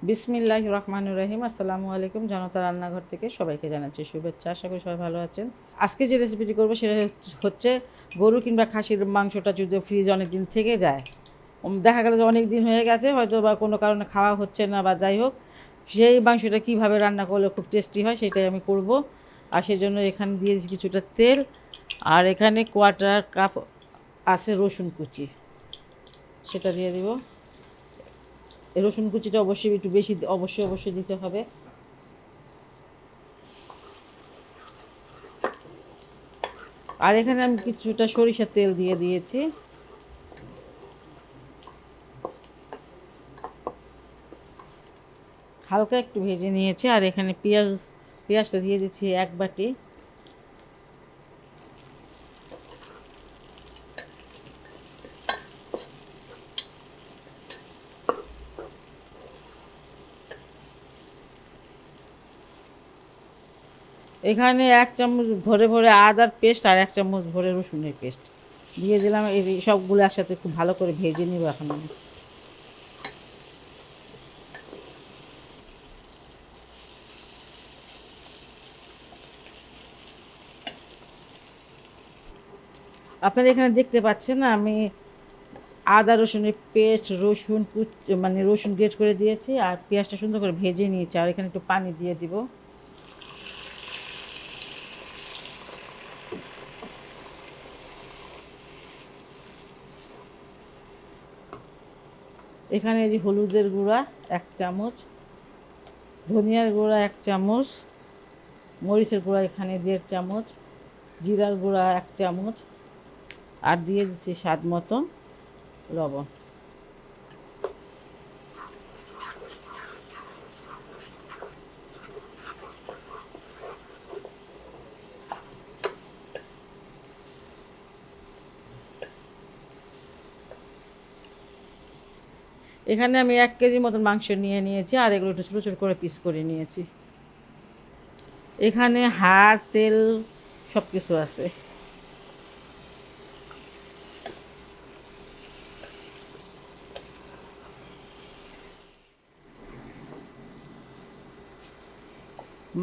বিসমিল্লাহির রহমানির রহিম। আসসালামু আলাইকুম। জনতা রান্নাঘর থেকে সবাইকে জানাচ্ছি শুভেচ্ছা। আশা করি সবাই ভালো আছেন। আজকে যে রেসিপিটি করবো সেটা হচ্ছে গরু কিংবা খাসির মাংসটা যদি ফ্রিজ অনেক দিন থেকে যায়, দেখা গেল যে অনেক দিন হয়ে গেছে, হয়তো বা কোনো কারণে খাওয়া হচ্ছে না বা যাই হোক, সেই মাংসটা কীভাবে রান্না করলে খুব টেস্টি হয় সেটাই আমি করব। আর সেজন্য এখানে দিয়ে দিচ্ছি কিছুটা তেল, আর এখানে কোয়ার্টার কাপ আছে রসুন কুচি, সেটা দিয়ে দিব। এই রসুন কুচিটা অবশ্যই একটু বেশি অবশ্যই দিতে হবে। আর এখানে আমি কিছুটা সরিষার তেল দিয়ে দিয়েছি। হালকা একটু ভেজে নিয়েছি। আর এখানে পেঁয়াজটা দিয়ে দিচ্ছি এক বাটি। এখানে 1 চামচ ভরে ভরে আদার পেস্ট আর 1 চামচ ভরে রসুনের পেস্ট দিয়ে দিলাম। এই সবগুলো একসাথে খুব ভালো করে ভেজে নিব এখন আমি। আপনারা এখানে দেখতে পাচ্ছেন আমি আদা রসুনের পেস্ট, রসুন গ্রেট করে দিয়েছি, আর পেঁয়াজটা সুন্দর করে ভেজে নিয়েছি। আর এখানে একটু পানি দিয়ে দিব। এখানে যে হলুদের গুঁড়া 1 চামচ, ধনিয়ার গুঁড়া 1 চামচ, মরিচের গুঁড়া এখানে 1.5 চামচ, জিরার গুঁড়া 1 চামচ, আর দিয়ে দিচ্ছি স্বাদ মতো লবণ। এখানে আমি 1 কেজি মতন মাংস নিয়েছি, আর এগুলো একটু ছোটো ছোটো করে পিস করে নিয়েছি। এখানে হাড়, তেল সব কিছু আছে।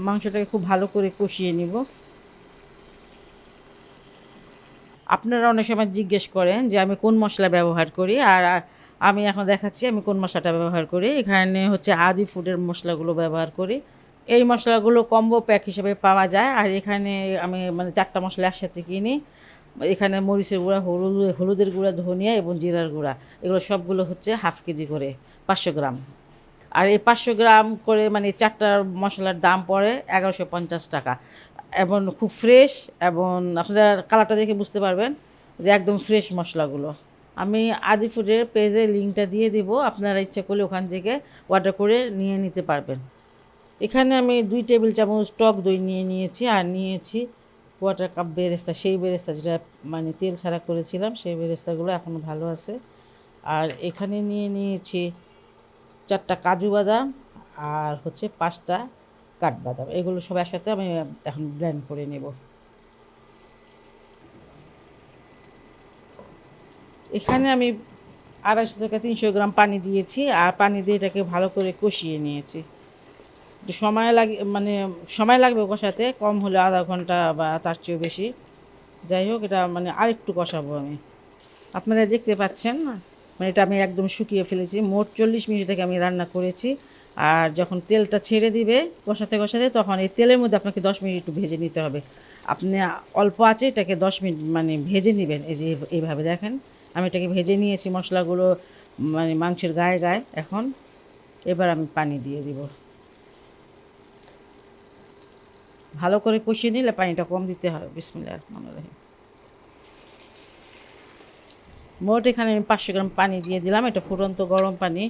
মাংসটাকে খুব ভালো করে কষিয়ে নিব। আপনারা অনেক সময় জিজ্ঞেস করেন যে আমি কোন মশলা ব্যবহার করি, আর আমি এখন দেখাচ্ছি আমি কোন মশলাটা ব্যবহার করি। এখানে হচ্ছে আদি ফুডের মশলাগুলো ব্যবহার করি। এই মশলাগুলো কম্বো প্যাক হিসেবে পাওয়া যায়। আর এখানে আমি মানে 4টা মশলা একসাথে কিনি। এখানে মরিচের গুঁড়া, হলুদের গুঁড়া, ধনিয়া এবং জিরার গুঁড়া, এগুলো সবগুলো হচ্ছে হাফ কেজি করে 500 গ্রাম। আর এই 500 গ্রাম করে মানে 4টা মশলার দাম পড়ে 1150 টাকা। এবং খুব ফ্রেশ, এবং আপনারা কালারটা দেখে বুঝতে পারবেন যে একদম ফ্রেশ মশলাগুলো। আমি আদি ফুডের পেজে লিঙ্কটা দিয়ে দিব, আপনারা ইচ্ছা করলে ওখান থেকে অর্ডার করে নিয়ে নিতে পারবেন। এখানে আমি 2 টেবিল চামচ টক দই নিয়েছি, আর নিয়েছি কোয়ার্টার কাপ বেরেস্তা, সেই বেরেস্তা যেটা মানে তেল ছাড়া করেছিলাম, সেই বেরেস্তাগুলো এখনও ভালো আছে। আর এখানে নিয়েছি 4টা কাজু বাদাম, আর হচ্ছে 5টা কাঠবাদাম। এগুলো সব একসাথে আমি এখন ব্লেন্ড করে নেব। এখানে আমি 250 থেকে 300 গ্রাম পানি দিয়েছি, আর পানি দিয়ে এটাকে ভালো করে কষিয়ে নিয়েছি। একটু সময় লাগবে কষাতে, কম হলে আধা ঘন্টা বা তার চেয়েও বেশি। যাই হোক, এটা মানে আরেকটু কষাবো আমি। আপনারা দেখতে পাচ্ছেন মানে এটা আমি একদম শুকিয়ে ফেলেছি। মোট 40 মিনিট এটাকে আমি রান্না করেছি। আর যখন তেলটা ছেড়ে দিবে কষাতে কষাতে, তখন এই তেলের মধ্যে আপনাকে 10 মিনিট একটু ভেজে নিতে হবে। আপনি অল্প আছে এটাকে 10 মিনিট মানে ভেজে নেবেন। এই যে এইভাবে দেখেন, আমি এটাকে ভেজে নিয়েছি মশলাগুলো মানে মাংসের গায়ে গায়ে। এখন এবার আমি পানি দিয়ে দিব। ভালো করে কষিয়ে নিলে পানিটা কম দিতে হয়। বিসমিল্লাহির রহমানির রহিম। মোট এখানে আমি 500 গ্রাম পানি দিয়ে দিলাম, এটা ফুটন্ত গরম পানি।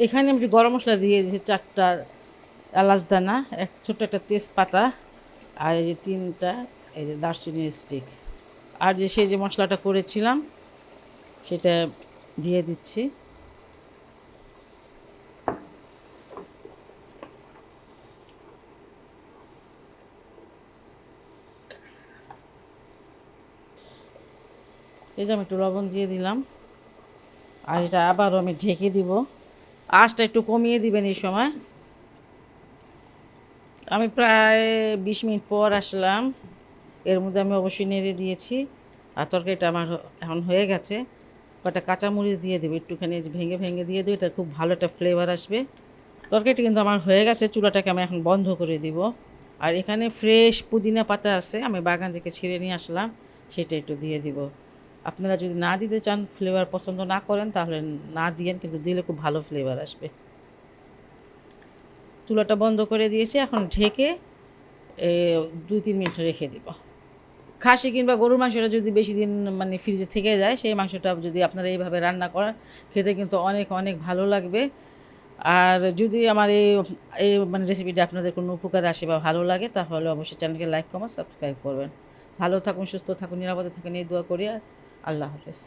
এখানে আমি গরম মশলা দিয়ে দিয়েছি 4টা এলাচ দানা, ছোট্ট একটা তেজপাতা, আর এই যে 3টা এই যে দারচিনির স্টিক। আর সেই যে মশলাটা করেছিলাম সেটা দিয়ে দিচ্ছি। এই যে আমি একটু লবণ দিয়ে দিলাম। আর এটা আবারও আমি ঢেকে দিব। আঁচটা একটু কমিয়ে দিবেন এই সময়। আমি প্রায় 20 মিনিট পর আসলাম। এর মধ্যে আমি অবশ্যই নেড়ে দিয়েছি। আর তরকারিটা আমার এখন হয়ে গেছে। কটা কাঁচামরিচ দিয়ে দেবো, একটুখানি ভেঙে ভেঙে দিয়ে দেবো, এটা খুব ভালো একটা ফ্লেভার আসবে। তরকারিটা কিন্তু আমার হয়ে গেছে, চুলাটাকে আমি এখন বন্ধ করে দিব। আর এখানে ফ্রেশ পুদিনা পাতা আছে, আমি বাগান থেকে ছিঁড়ে নিয়ে আসলাম, সেটা একটু দিয়ে দিব। আপনারা যদি না দিতে চান, ফ্লেভার পছন্দ না করেন, তাহলে না দিয়েন, কিন্তু দিলে খুব ভালো ফ্লেভার আসবে। চুলাটা বন্ধ করে দিয়েছি, এখন ঢেকে 2-3 মিনিট রেখে দিব। খাসি কিংবা গরুর মাংসটা যদি বেশি দিন মানে ফ্রিজে থেকে যায়, সেই মাংসটা যদি আপনারা এইভাবে রান্না করেন, খেতে কিন্তু অনেক অনেক ভালো লাগবে। আর যদি আমার এই মানে রেসিপিটা আপনাদের কোনো উপকারে আসে বা ভালো লাগে, তাহলে অবশ্যই চ্যানেলকে লাইক কমেন্ট সাবস্ক্রাইব করবেন। ভালো থাকুন, সুস্থ থাকুন, নিরাপদে থাকুন, এই দোয়া করি। আল্লাহ হাফেজ।